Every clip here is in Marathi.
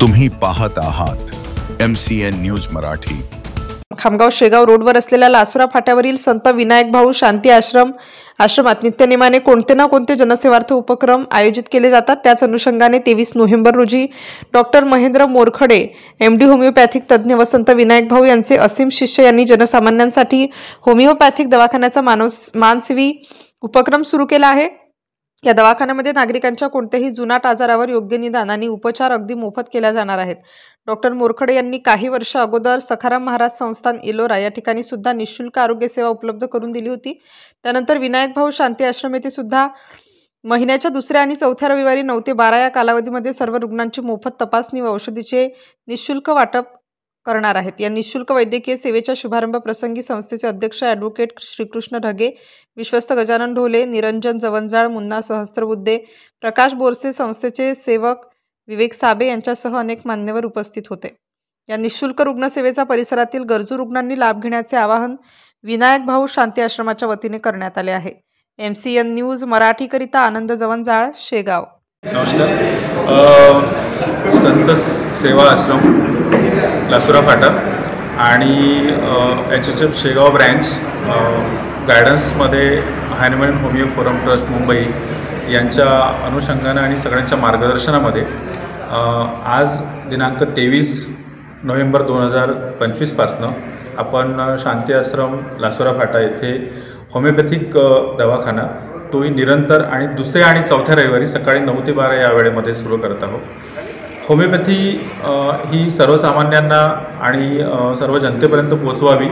तुम्ही पाहत आहात MCN न्यूज मराठी। खामगाव शेगाव रोडवर असलेल्या लासुरा फाट्यावरील संत विनायक भाऊ शांती आश्रमात नित्यनेमाने कोणते ना कोणते जनसेवार्थ उपक्रम आयोजित केले जातात। त्याच अनुषंगाने 23 नोव्हेंबर रोजी doctor Mahendra Morkhade MD homeopathic तज्ज्ञ वसंत विनायक भाऊ यांचे असीम शिष्य यांनी जनसामान्यांसाठी होमिओपॅथिक दवाखान्याचा मानसेवी उपक्रम सुरू केला आहे। या दवाखान्यामध्ये नागरिकांच्या कोणत्याही जुनाट आजारावर योग्य निदान आणि उपचार अगदी मोफत केल्या जाणार आहेत। डॉक्टर मोरखडे यांनी काही वर्ष अगोदर सखाराम महाराज संस्थान इलोरा या ठिकाणी सुद्धा निःशुल्क आरोग्य सेवा उपलब्ध करून दिली होती। त्यानंतर विनायक भाऊ शांती आश्रम येथे सुद्धा महिन्याच्या दुसऱ्या आणि चौथ्या रविवारी 9 ते 12 या कालावधीमध्ये सर्व रुग्णांची मोफत तपासणी व औषधीचे निःशुल्क वाटप करणार आहेत। या निःशुल्क वैद्यकीय सेवेच्या शुभारंभ प्रसंगी संस्थेचे अध्यक्ष ॲडव्होकेट श्रीकृष्ण ढगे, विश्वस्त गजानन ढोले, निरंजन जवंजाळ, मुन्ना सहस्त्रबुद्धे, प्रकाश बोरसे, संस्थेचे सेवक विवेक साबे यांच्यासह अनेक मान्यवर उपस्थित होते। या निःशुल्क रुग्णसेवेचा परिसरातील गरजू रुग्णांनी लाभ घेण्याचे आवाहन विनायक भाऊ शांती आश्रमाच्या वतीने करण्यात आले आहे। MCN न्यूज मराठीकरिता आनंद जवंजाळ, शेगाव। नमस्कार। संत सेवा आश्रम लासुरा फाटा आणि HHF शेगाव ब्रँच गायडन्समध्ये Hahnemann homeo forum trust Mumbai यांच्या अनुषंगाने आणि सगळ्यांच्या मार्गदर्शनामध्ये आज दिनांक 23 नोव्हेंबर 2025 पासनं आपण शांती आश्रम लासुरा फाटा येथे होमिओपॅथिक दवाखाना तोही निरंतर आणि दुसऱ्या आणि चौथ्या रविवारी सकाळी 9 ते 12 या वेळेमध्ये सुरू करत आहोत। होमिओपॅथी ही सर्वसामान्यांना आणि सर्व जनतेपर्यंत पोहोचवावी,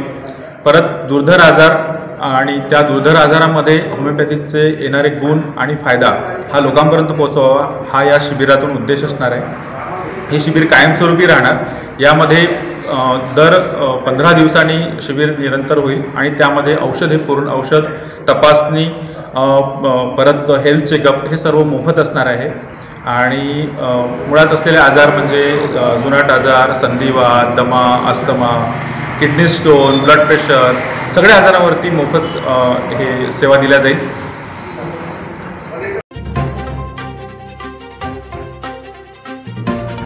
परत दुर्धर आजार आणि त्या दुर्धर आजारामध्ये होमिओपॅथीचे येणारे गुण आणि फायदा हा लोकांपर्यंत पोहोचवावा हा या शिबिरातून उद्देश असणार आहे। हे शिबिर कायमस्वरूपी राहणार। यामध्ये दर 15 दिवसांनी शिबिर निरंतर होईल आणि त्यामध्ये औषध तपासणी परत हेल्थ चेकअप हे सर्व मोफत असणार आहे। आणि मुळात असलेले आजार म्हणजे जुनाट आजार, संधिवात, दमा, asthma, kidney stone, blood pressure सगळ्या आजारावरती मोफत हे सेवा दिल्या जाईल।